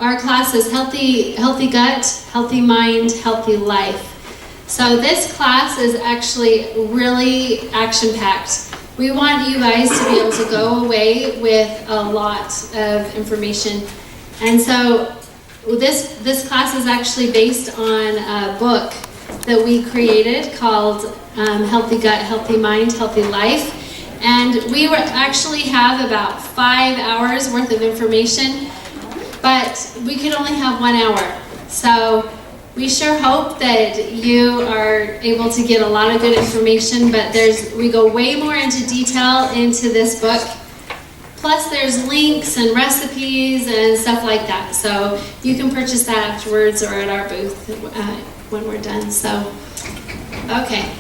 our class is healthy gut, healthy mind, healthy life. So this class is actually really action-packed. We want you guys to be able to go away with a lot of information. And so this class is actually based on a book that we created called Healthy Gut, Healthy Mind, Healthy Life. And we actually have about 5 hours worth of information, but we could only have 1 hour. So we sure hope that you are able to get a lot of good information, but we go way more into detail into this book. Plus there's links and recipes and stuff like that. So you can purchase that afterwards or at our booth when we're done. So, okay.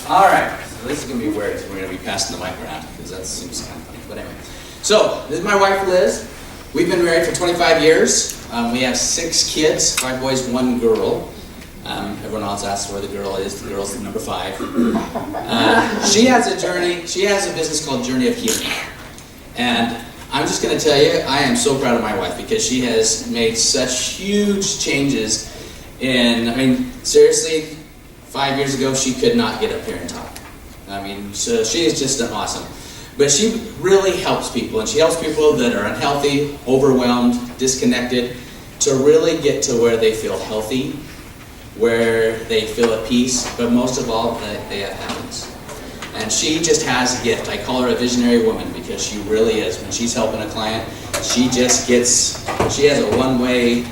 All right, so this is going to be weird. We're going to be passing the mic around because that seems kind of funny. But anyway, so this is my wife Liz. We've been married for 25 years. We have 6 kids, 5 boys, 1 girl. Everyone else asks where the girl is. The girl's number 5. She has a journey. She has a business called Journey of Healing. And I'm just going to tell you, I am so proud of my wife because she has made such huge changes seriously, 5 years ago, she could not get up here and talk. So she is just an awesome. But she really helps people, and she helps people that are unhealthy, overwhelmed, disconnected, to really get to where they feel healthy, where they feel at peace, but most of all, that they have happiness. And she just has a gift. I call her a visionary woman because she really is. When she's helping a client, she has a one-way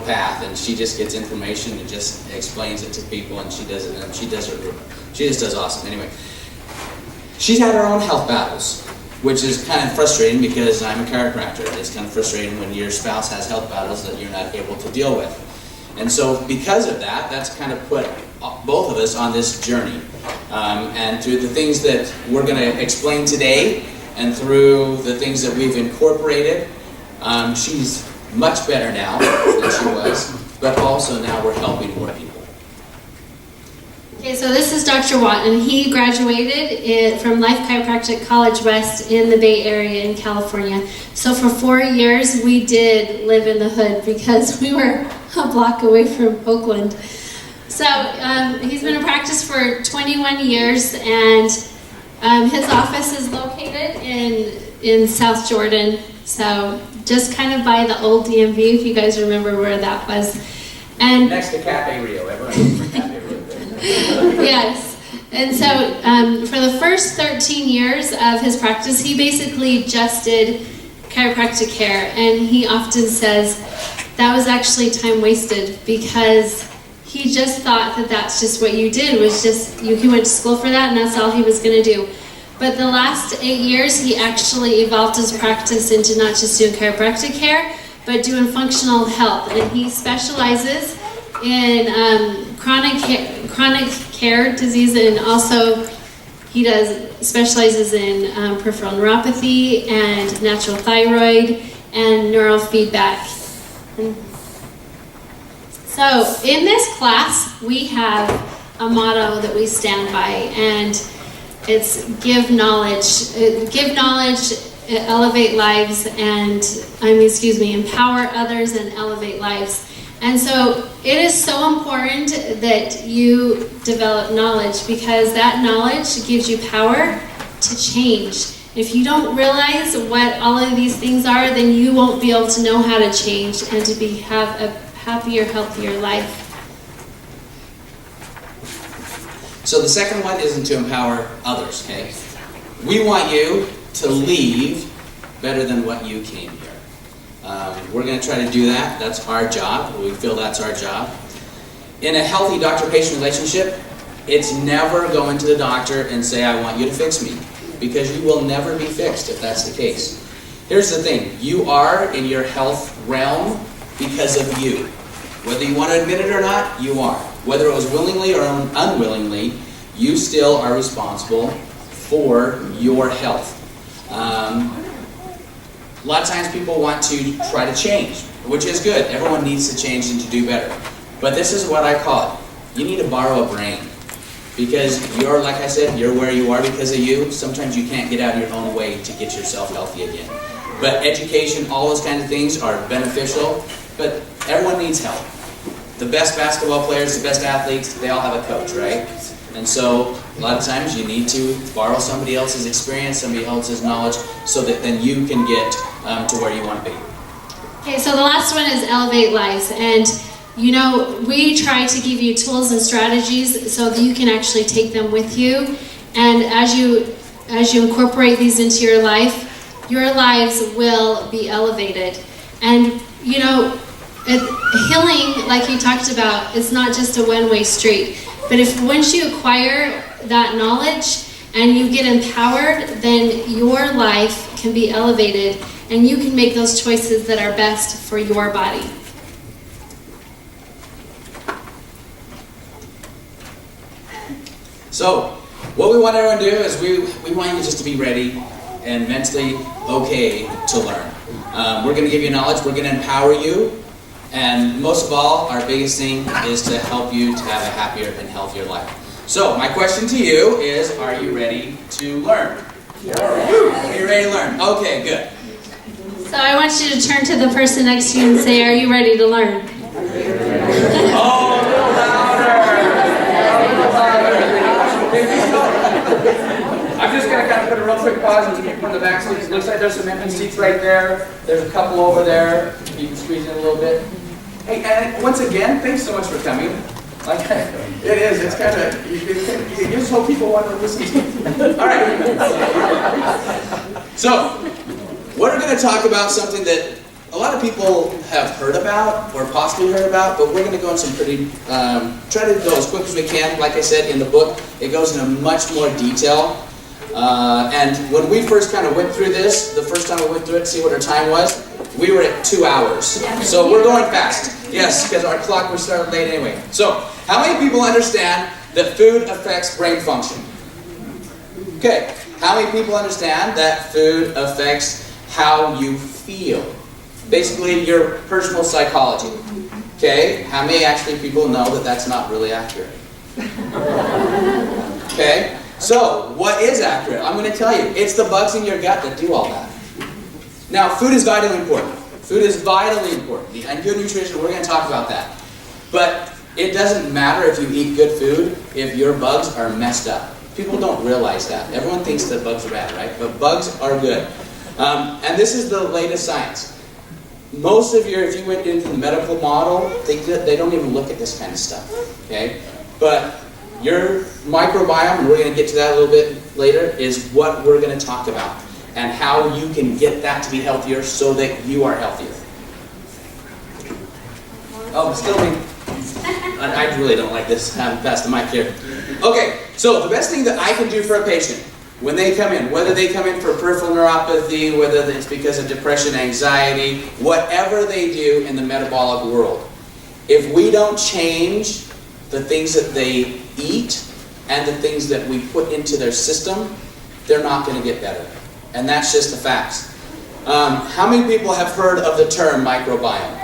path, and she just gets information and just explains it to people, and she does it, and she just does awesome. Anyway, she's had her own health battles, which is kind of frustrating because I'm a chiropractor. It's kind of frustrating when your spouse has health battles that you're not able to deal with. And so because of that, that's kind of put both of us on this journey. And through the things that we're going to explain today, and through the things that we've incorporated, she's much better now than she was, but also now we're helping more people. Okay, so this is Dr. Watt, and he graduated from Life Chiropractic College West in the Bay Area in California. So for 4 years, we did live in the hood because we were a block away from Oakland. So he's been in practice for 21 years, and his office is located in South Jordan. So just kind of by the old DMV, if you guys remember where that was. And next to Cafe Rio, everyone knows where Cafe Rio is. Yes. And so for the first 13 years of his practice, he basically just did chiropractic care. And he often says that was actually time wasted because he just thought that that's just what you did, was just, he went to school for that and that's all he was going to do. But the last 8 years, he actually evolved his practice into not just doing chiropractic care, but doing functional health. And he specializes in chronic care disease, and also he specializes in peripheral neuropathy and natural thyroid and neural feedback. So in this class, we have a motto that we stand by, and it's give knowledge, elevate lives, and empower others and elevate lives. And so it is so important that you develop knowledge, because that knowledge gives you power to change. If you don't realize what all of these things are, then you won't be able to know how to change and to have a happier, healthier life. So the second one isn't to empower others, okay? We want you to leave better than what you came here. We're going to try to do that. That's our job. We feel that's our job. In a healthy doctor-patient relationship, it's never going to the doctor and say, I want you to fix me, because you will never be fixed if that's the case. Here's the thing. You are in your health realm because of you. Whether you want to admit it or not, you are. Whether it was willingly or unwillingly, you still are responsible for your health. A lot of times people want to try to change, which is good. Everyone needs to change and to do better. But this is what I call it. You need to borrow a brain. Because you're, like I said, you're where you are because of you. Sometimes you can't get out of your own way to get yourself healthy again. But education, all those kinds of things are beneficial, but everyone needs help. The best basketball players, the best athletes, they all have a coach, right? And so a lot of times you need to borrow somebody else's experience, somebody else's knowledge, so that then you can get to where you want to be. Okay, so the last one is Elevate Life. And you know, we try to give you tools and strategies so that you can actually take them with you. And as you incorporate these into your life, your lives will be elevated. And you know, healing, like you talked about, is not just a one-way street. But if once you acquire that knowledge and you get empowered, then your life can be elevated and you can make those choices that are best for your body. So, what we want everyone to do is we want you just to be ready and mentally okay to learn. We're going to give you knowledge, we're going to empower you, and most of all, our biggest thing is to help you to have a happier and healthier life. So, my question to you is, are you ready to learn? Yes. Are you ready to learn? Okay, good. So I want you to turn to the person next to you and say, are you ready to learn? Oh, a little louder! I'm just going to kind of put a real quick pause and keep one of the back seats. It looks like there's some empty seats right there. There's a couple over there. You can squeeze in a little bit. Hey, and once again, thanks so much for coming. Like, it is. It's kind of, you just hope people want to listen to you. All right. So, we're going to talk about something that a lot of people have heard about or possibly heard about, but we're going to go in some pretty, try to go as quick as we can. Like I said in the book, it goes into much more detail. And when we first kind of went through this, the first time we went through it, see what our time was, we were at 2 hours. So we're going fast. Yes, because our clock was started late anyway. So, how many people understand that food affects brain function? Okay. How many people understand that food affects how you feel? Basically, your personal psychology. Okay? How many actually people know that that's not really accurate? Okay? So, what is accurate? I'm going to tell you. It's the bugs in your gut that do all that. Now, food is vitally important. Food is vitally important. And good nutrition, we're going to talk about that. But it doesn't matter if you eat good food if your bugs are messed up. People don't realize that. Everyone thinks that bugs are bad, right? But bugs are good. And this is the latest science. Most of if you went into the medical model, they don't even look at this kind of stuff. Okay? But your microbiome, and we're going to get to that a little bit later, is what we're going to talk about. And how you can get that to be healthier so that you are healthier. Oh, still me. I really don't like this. I'm past the mic here. Okay, so the best thing that I can do for a patient when they come in, whether they come in for peripheral neuropathy, whether it's because of depression, anxiety, whatever they do in the metabolic world, if we don't change the things that they eat and the things that we put into their system, they're not going to get better. And that's just the facts. How many people have heard of the term microbiome?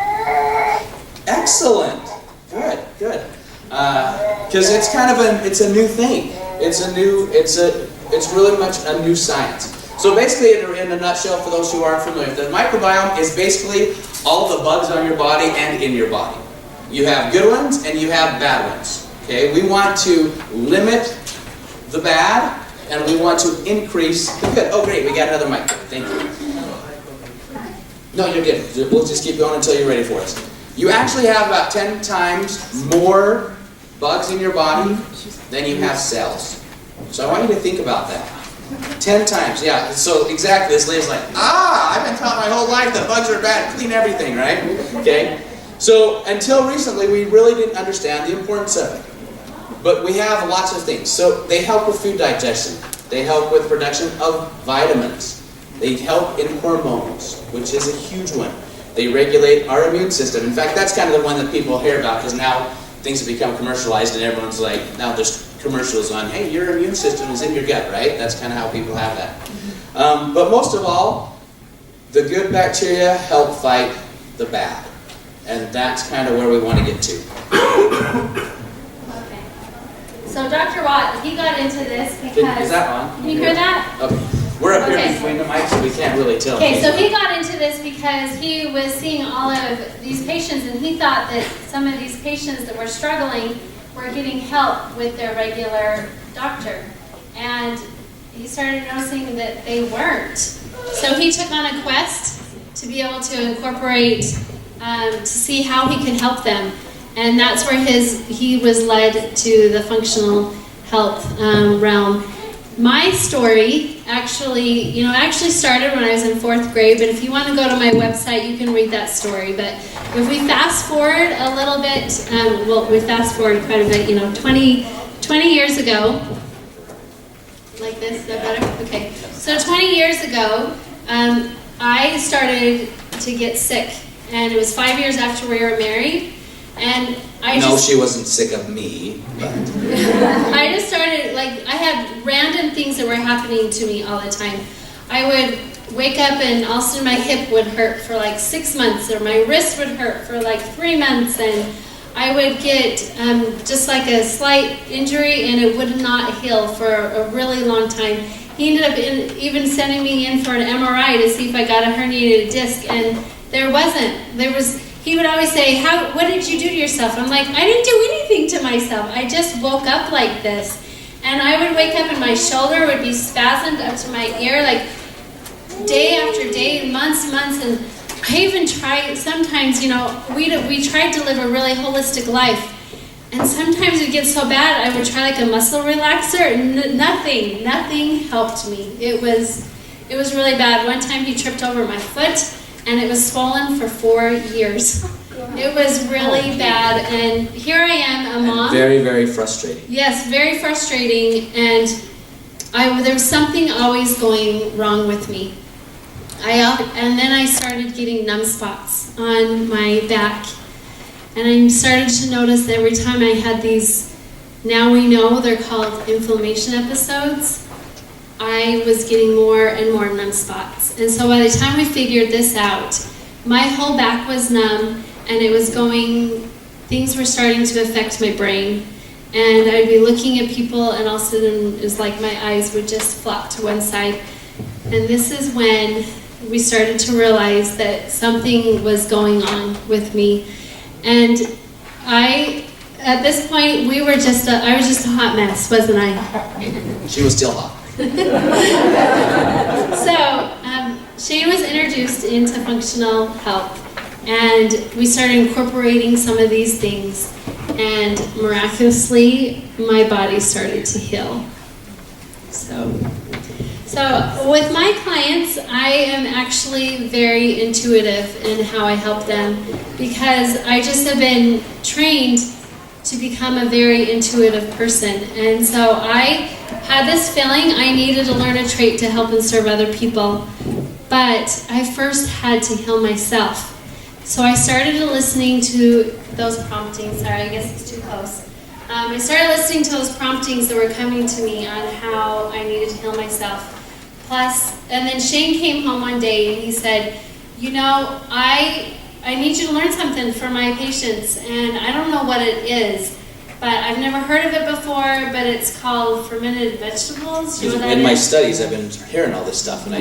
Excellent. Good, good. Because it's kind of it's a new thing. It's really much a new science. So basically, in a nutshell, for those who aren't familiar, the microbiome is basically all the bugs on your body and in your body. You have good ones and you have bad ones. Okay, we want to limit the bad and we want to increase the good. Oh, great, we got another mic. Thank you. No, you're good. We'll just keep going until you're ready for us. You actually have about 10 times more bugs in your body than you have cells. So I want you to think about that. 10 times, yeah. So exactly, this lady's like, I've been taught my whole life that bugs are bad. Clean everything, right? Okay. So until recently, we really didn't understand the importance of it. But we have lots of things. So they help with food digestion. They help with production of vitamins. They help in hormones, which is a huge one. They regulate our immune system. In fact, that's kind of the one that people hear about because now things have become commercialized and everyone's like, now there's commercials on, hey, your immune system is in your gut, right? That's kind of how people have that. But most of all, the good bacteria help fight the bad. And that's kind of where we want to get to. Okay. So Dr. Watt, he got into this because... Is that on? Can you hear that? Okay. We're up Okay. here between the mics, so we can't really tell. Okay, so he got into this because he was seeing all of these patients, and he thought that some of these patients that were struggling were getting help with their regular doctor. And he started noticing that they weren't. So he took on a quest to be able to incorporate, to see how he could help them. And that's where he was led to the functional health realm. My story actually started when I was in 4th grade, but if you want to go to my website, you can read that story. But if we fast forward a little bit, we fast forward quite a bit, 20 years ago, like this, is that better? Okay. So 20 years ago, I started to get sick, and it was 5 years after we were married, and she wasn't sick of me, but I just started, I had random things that were happening to me all the time. I would wake up and all of a sudden my hip would hurt for 6 months, or my wrist would hurt for 3 months, and I would get just a slight injury, and it would not heal for a really long time. He ended up even sending me in for an MRI to see if I got a herniated disc, and there wasn't. He would always say, what did you do to yourself? I'm like, I didn't do anything to myself. I just woke up like this. And I would wake up and my shoulder would be spasmed up to my ear, day after day, months, and I even tried, sometimes, we tried to live a really holistic life. And sometimes it would get so bad, I would try a muscle relaxer, and nothing helped me. It was really bad. One time he tripped over my foot, and it was swollen for 4 years. It was really bad, and here I am, a mom. And very, very frustrating. Yes, very frustrating, and there was something always going wrong with me. And then I started getting numb spots on my back, and I started to notice that every time I had these, now we know they're called inflammation episodes, I was getting more and more numb spots. And so by the time we figured this out, my whole back was numb, and things were starting to affect my brain. And I'd be looking at people, and all of a sudden it was like my eyes would just flop to one side. And this is when we started to realize that something was going on with me. And at this point, I was just a hot mess, wasn't I? She was still hot. So Shane was introduced into functional health, and we started incorporating some of these things, and miraculously my body started to heal. So with my clients, I am actually very intuitive in how I help them, because I just have been trained to become a very intuitive person. And so I had this feeling I needed to learn a trait to help and serve other people, but I first had to heal myself. So I started listening to those promptings. Sorry, I guess it's too close. I started listening to those promptings that were coming to me on how I needed to heal myself. And then Shane came home one day and he said, I need you to learn something for my patients, and I don't know what it is, but I've never heard of it before, but it's called fermented vegetables. In my studies, I've been hearing all this stuff, and I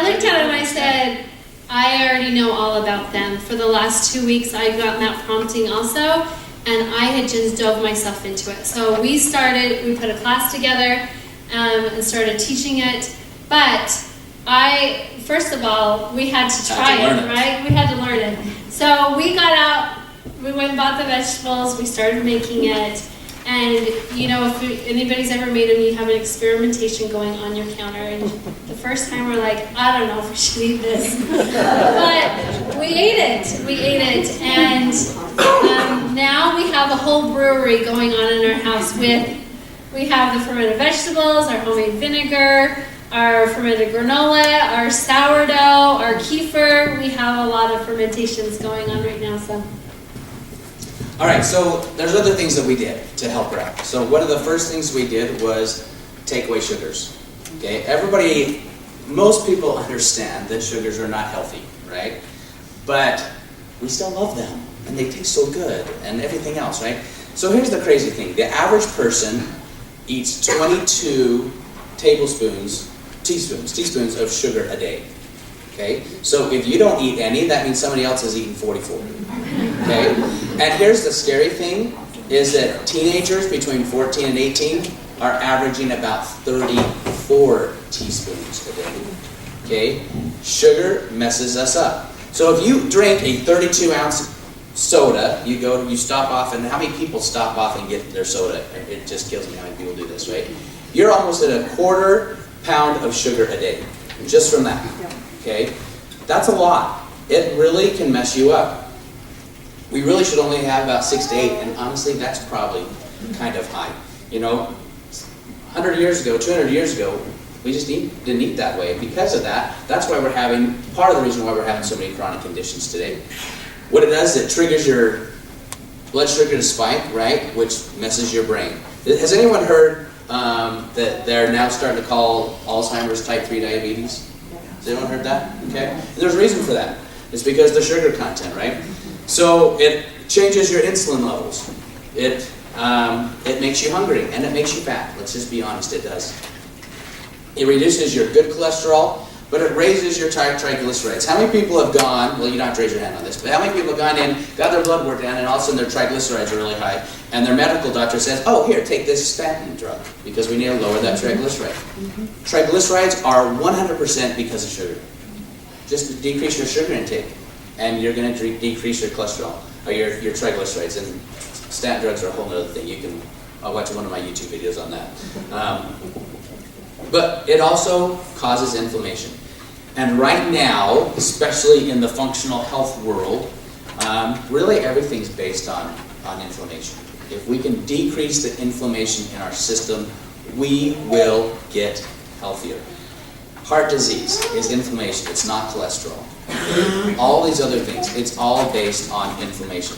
looked at it and I said, I already know all about them. For the last 2 weeks, I've gotten that prompting also, and I had just dove myself into it. So we put a class together and started teaching it, but first of all, we had to try it, right? We had to learn it. So we got out, we went and bought the vegetables, we started making it, and if anybody's ever made them, you have an experimentation going on your counter, and the first time we're like, I don't know if we should eat this. But we ate it, and now we have a whole brewery going on in our house we have the fermented vegetables, our homemade vinegar, our fermented granola, our sourdough, our kefir. We have a lot of fermentations going on right now. So. All right, so there's other things that we did to help her out. So one of the first things we did was take away sugars. Okay, most people understand that sugars are not healthy, right? But we still love them, and they taste so good, and everything else, right? So here's the crazy thing. The average person eats 22 tablespoons teaspoons of sugar a day. Okay? So if you don't eat any, that means somebody else is eating 44. Okay? And here's the scary thing, is that teenagers between 14 and 18 are averaging about 34 teaspoons a day. Okay? Sugar messes us up. So if you drink a 32-ounce soda, you stop off, and how many people stop off and get their soda? It just kills me how many people do this, right? You're almost at a quarter pound of sugar a day, just from that. Okay? That's a lot. It really can mess you up. We really should only have about 6 to 8, and honestly, that's probably kind of high. You know, 100 years ago, 200 years ago, we just didn't eat that way. Because of that, that's why we're having, part of the reason why we're having so many chronic conditions today. What it does, it triggers your blood sugar to spike, right, which messes your brain. Has anyone heard that they're now starting to call Alzheimer's type 3 diabetes? Has anyone heard that? Okay. And there's a reason for that. It's because the sugar content, right? So it changes your insulin levels. It makes you hungry, and it makes you fat. Let's just be honest, it does. It reduces your good cholesterol, but it raises your triglycerides. How many people have gone, well, you don't have to raise your hand on this, but how many people have gone in, got their blood work done, and all of a sudden their triglycerides are really high, and their medical doctor says, oh, here, take this statin drug, because we need to lower that triglyceride. Triglycerides are 100% because of sugar. Just decrease your sugar intake, and you're going to decrease your cholesterol, or your triglycerides, and statin drugs are a whole other thing. I'll watch one of my YouTube videos on that. But it also causes inflammation. And right now, especially in the functional health world, really everything's based on inflammation. If we can decrease the inflammation in our system, we will get healthier. Heart disease is inflammation, it's not cholesterol. All these other things, it's all based on inflammation.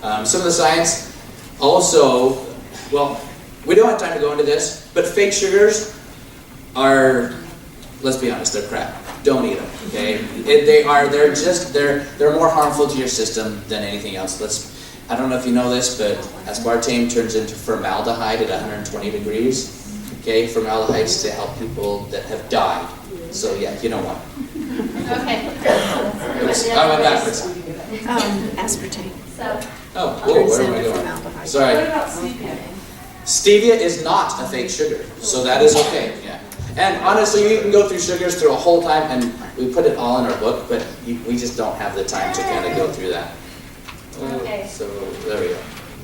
Some of the science also, well, we don't have time to go into this, but fake sugars are, let's be honest, they're crap. Don't eat them, okay? They're more harmful to your system than anything else. I don't know if you know this, but aspartame turns into formaldehyde at 120 degrees. Okay, formaldehyde's to help people that have died. So yeah, you know what? Okay. I went backwards. Aspartame. Oh, whoa, where am I going? Sorry. What about stevia? Stevia is not a fake sugar, so that is okay. Yeah. And honestly, you can go through sugars through a whole time, and we put it all in our book, but we just don't have the time to kind of go through that. Okay. So there we go.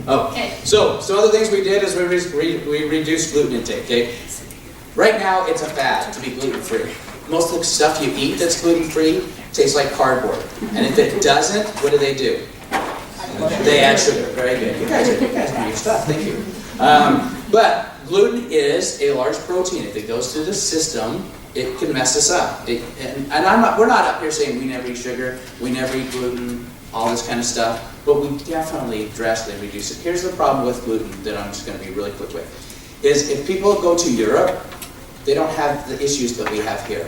Oh, Okay. so other things we did is we reduced gluten intake. Okay. Right now, it's a fad to be gluten-free. Most of the stuff you eat that's gluten-free tastes like cardboard, and if it doesn't, what do? They add sugar. Very good. You guys do your stuff. Thank you. But gluten is a large protein. If it goes through the system, it can mess us up. We're not up here saying we never eat sugar, we never eat gluten, all this kind of stuff, but we definitely drastically reduce it. Here's the problem with gluten that I'm just going to be really quick with, is if people go to Europe, they don't have the issues that we have here.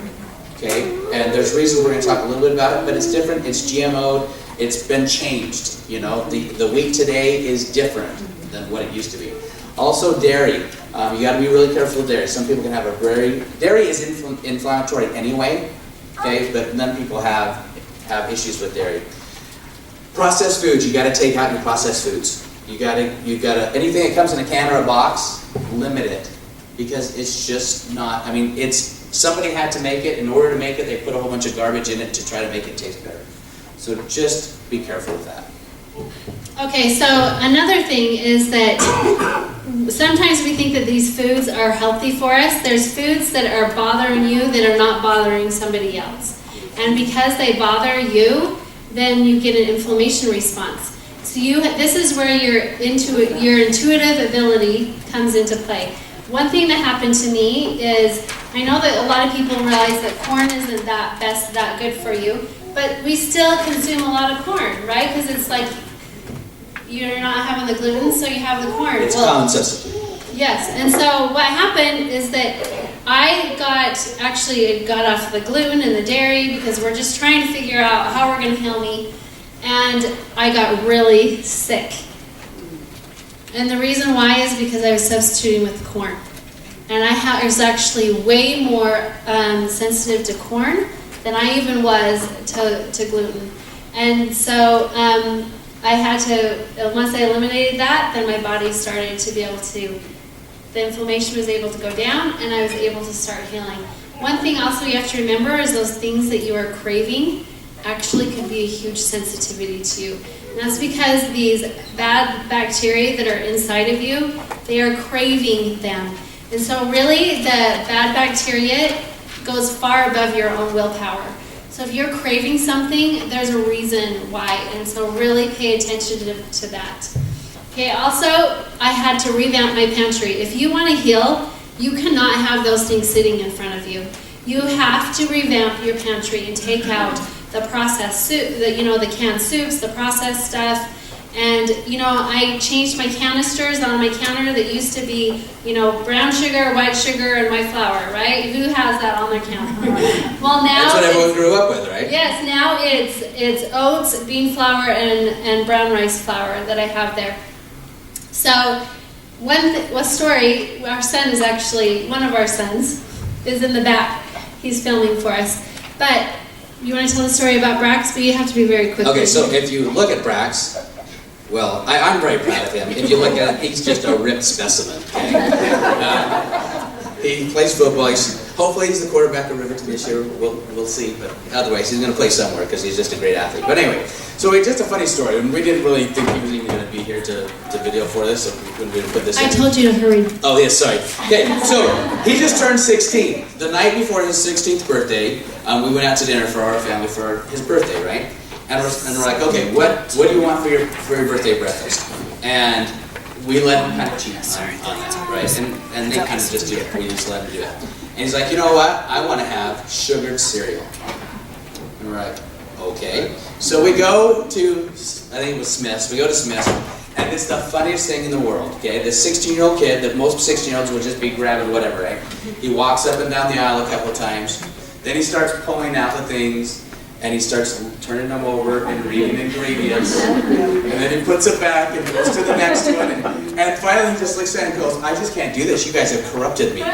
Okay? And there's reasons we're going to talk a little bit about it, but it's different, it's GMO'd, it's been changed. You know, the wheat today is different than what it used to be. Also dairy. You got to be really careful with dairy. Some people can have dairy is inflammatory anyway, okay, but then people have issues with dairy. Processed foods, you got to take out your processed foods. You got to anything that comes in a can or a box, limit it, because it's just not, I mean, somebody had to make it. In order to make it, they put a whole bunch of garbage in it to try to make it taste better. So just be careful with that. Okay, so another thing is that sometimes we think that these foods are healthy for us. There's foods that are bothering you that are not bothering somebody else. And because they bother you, then you get an inflammation response. So this is where your intuitive ability comes into play. One thing that happened to me is, I know that a lot of people realize that corn isn't that good for you, but we still consume a lot of corn, right? Because it's like, you're not having the gluten, so you have the corn. It's common substitute. Yes, and so what happened is that I got off the gluten and the dairy because we're just trying to figure out how we're going to heal me, and I got really sick. And the reason why is because I was substituting with corn. and I was actually way more sensitive to corn than I even was to gluten. And so I had to, once I eliminated that, then my body started to be able to, the inflammation was able to go down, and I was able to start healing. One thing also you have to remember is those things that you are craving actually could be a huge sensitivity to you. And that's because these bad bacteria that are inside of you, they are craving them. And so really the bad bacteria goes far above your own willpower. So if you're craving something, there's a reason why. And so really pay attention to that. Okay, also I had to revamp my pantry. If you want to heal, you cannot have those things sitting in front of you. You have to revamp your pantry and take out the processed soup, the canned soups, the processed stuff. And, I changed my canisters on my counter that used to be, brown sugar, white sugar, and my flour, right? Who has that on their counter? Well, now that's what everyone grew up with, right? Yes, now it's oats, bean flour, and brown rice flour that I have there. So, one story, our son is actually, one of our sons is in the back. He's filming for us. But you want to tell the story about Brax, but you have to be very quick. Okay, so if you look at Brax, well, I'm very proud of him. If you look at him, he's just a ripped specimen. Okay? He plays football. Hopefully he's the quarterback of Riverton this year. We'll see. But otherwise, he's going to play somewhere because he's just a great athlete. But anyway, so it's just a funny story. And we didn't really think he was even going to be here to video for this. So we couldn't put this in. I told you to hurry. Oh, yes, sorry. Okay, so he just turned 16. The night before his 16th birthday, we went out to dinner for our family for his birthday, right? And we're like, okay, what do you want for your birthday breakfast? And we let him kind of cheat on that, right? And they kind of just do it. We just let him do it. And he's like, you know what? I want to have sugared cereal. And we're like, okay. So we go to, I think it was Smith's. We go to Smith's, and it's the funniest thing in the world, okay? This 16-year-old kid, that most 16-year-olds would just be grabbing whatever, right? He walks up and down the aisle a couple of times. Then he starts pulling out the things, and he starts turning them over and reading ingredients. And then he puts it back and goes to the next one. And finally he just looks at it and goes, I just can't do this. You guys have corrupted me. So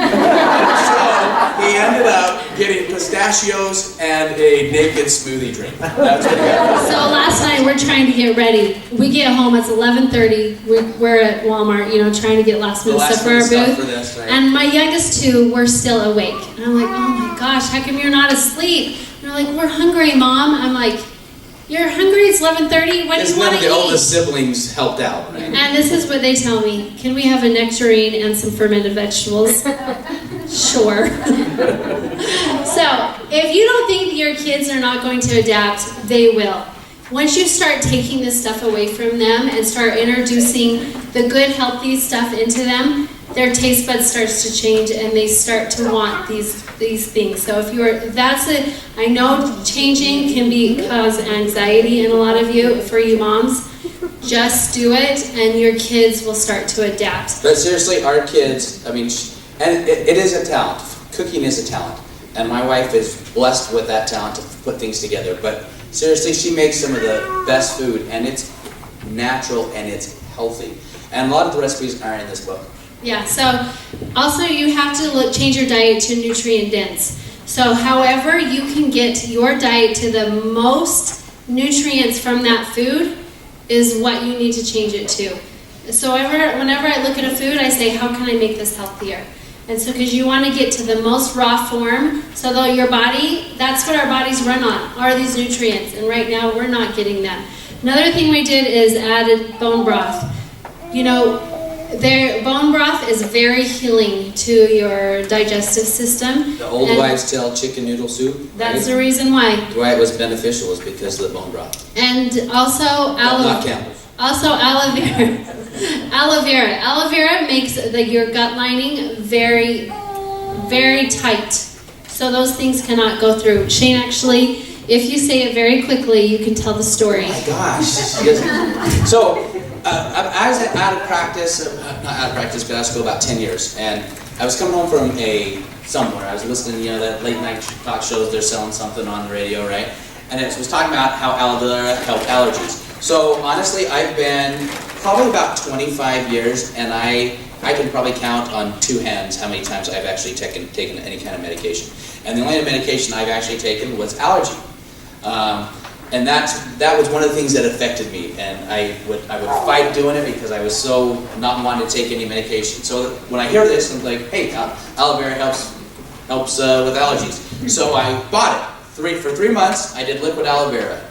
he ended up getting pistachios and a naked smoothie drink. That's what he got. So last night we're trying to get ready. We get home, it's 11:30. We're at Walmart, trying to get last minute stuff for our booth. For this, right? And my youngest two were still awake. And I'm like, oh my gosh, how come you're not asleep? And they're like, we're hungry, Mom. I'm like, you're hungry? It's 11:30. What do you want to eat? The oldest siblings helped out, right? And this is what they tell me. Can we have a nectarine and some fermented vegetables? Sure. So, if you don't think your kids are not going to adapt, they will. Once you start taking this stuff away from them and start introducing the good, healthy stuff into them, their taste buds starts to change and they start to want these things. So I know changing can cause anxiety in a lot of you, for you moms. Just do it and your kids will start to adapt. But seriously, our kids, and it is a talent. Cooking is a talent. And my wife is blessed with that talent to put things together. But seriously, she makes some of the best food, and it's natural and it's healthy. And a lot of the recipes aren't in this book. Yeah, so also you have to change your diet to nutrient dense. So however you can get your diet to the most nutrients from that food is what you need to change it to. So whenever I look at a food, I say, how can I make this healthier? And so because you want to get to the most raw form, so that your body, that's what our bodies run on, are these nutrients. And right now we're not getting them. Another thing we did is added bone broth. Bone broth is very healing to your digestive system. The old wives' tale chicken noodle soup. That's the reason why. Why it was beneficial is because of the bone broth. And also not Campbell's. Also aloe vera. Aloe vera makes your gut lining very, very tight. So those things cannot go through. Shane, actually, if you say it very quickly, you can tell the story. Oh my gosh. So, I was out of practice, not out of practice, but I was school about 10 years. And I was coming home from somewhere. I was listening, that late night talk shows, they're selling something on the radio, right? And it was talking about how aloe vera helped allergies. So honestly, I've been probably about 25 years, and I I can probably count on 2 hands how many times I've actually taken any kind of medication. And the only medication I've actually taken was allergy. And that was one of the things that affected me, and I would fight doing it because I was so not wanting to take any medication. So when I hear this, I'm like, hey, aloe vera helps with allergies. So I bought it. For 3 months, I did liquid aloe vera,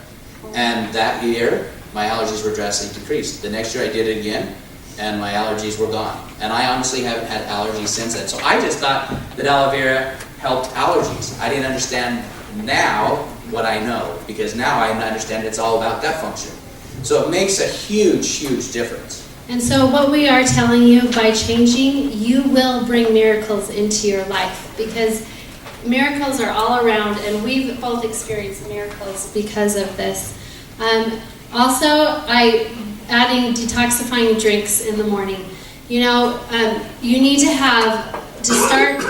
and that year my allergies were drastically decreased. The next year I did it again, and my allergies were gone. And I honestly haven't had allergies since then. So I just thought that aloe vera helped allergies. I didn't understand now what I know, because now I understand it's all about gut function. So it makes a huge, huge difference. And so what we are telling you, by changing, you will bring miracles into your life, because miracles are all around, and we've both experienced miracles because of this. Also, adding detoxifying drinks in the morning. You know, you need to start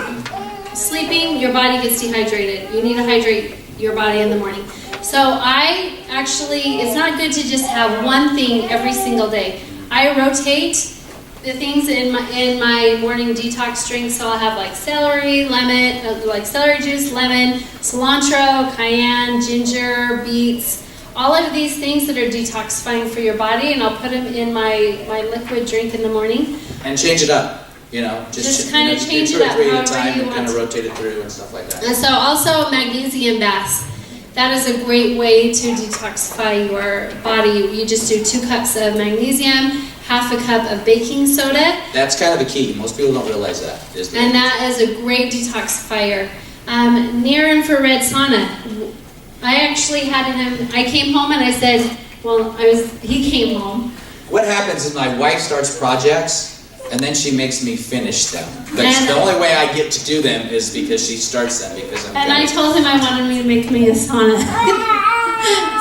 sleeping, your body gets dehydrated. You need to hydrate your body in the morning. So it's not good to just have one thing every single day. I rotate the things in my morning detox drink. So I'll have like celery juice, lemon, cilantro, cayenne, ginger, beets, all of these things that are detoxifying for your body, and I'll put them in my liquid drink in the morning. And change it up. You know, just kind of change it up however however time you and want kind of to. rotate it through and stuff like that. And so also magnesium baths. That is a great way to detoxify your body. You just do 2 cups of magnesium, half a cup of baking soda. That's kind of the key. Most people don't realize that. And that is a great detoxifier. Near infrared sauna. I actually had him, I came home and I said, he came home. What happens is my wife starts projects, and then she makes me finish them. But And- the only way I get to do them is because she starts them, because I'm And I told him I wanted me to make me a sauna.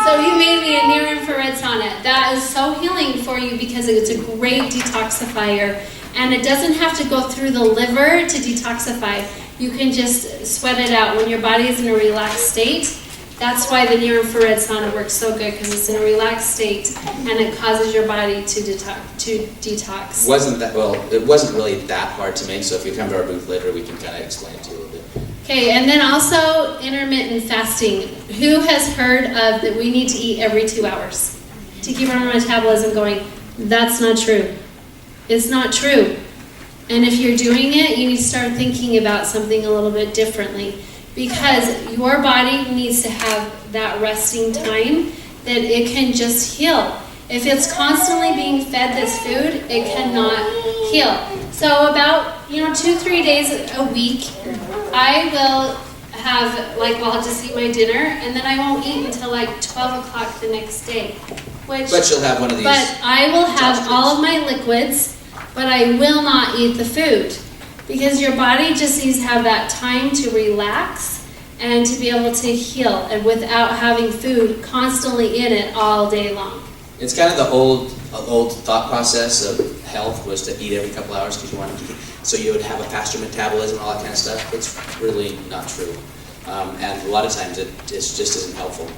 So he made me a near infrared sauna. That is so healing for you because it's a great detoxifier. And it doesn't have to go through the liver to detoxify. You can just sweat it out when your body is in a relaxed state. That's why the near infrared sauna works so good, because it's in a relaxed state and it causes your body to detox. It wasn't really that hard to make, so if you come to our booth later, we can kind of explain it to you a little bit. Okay, and then also intermittent fasting. Who has heard of that we need to eat every 2 hours to keep our metabolism going? That's not true. It's not true. And if you're doing it, you need to start thinking about something a little bit differently, because your body needs to have that resting time that it can just heal. If it's constantly being fed this food, it cannot heal. So about 2-3 days a week, I will have I'll just eat my dinner, and then I won't eat until 12 o'clock the next day. But you'll have one of these. But I will have all of my liquids, but I will not eat the food. Because your body just needs to have that time to relax and to be able to heal, and without having food constantly in it all day long. It's kind of the old thought process of health was to eat every couple hours because you wanted to eat, so you would have a faster metabolism and all that kind of stuff. It's really not true. And a lot of times it just isn't helpful.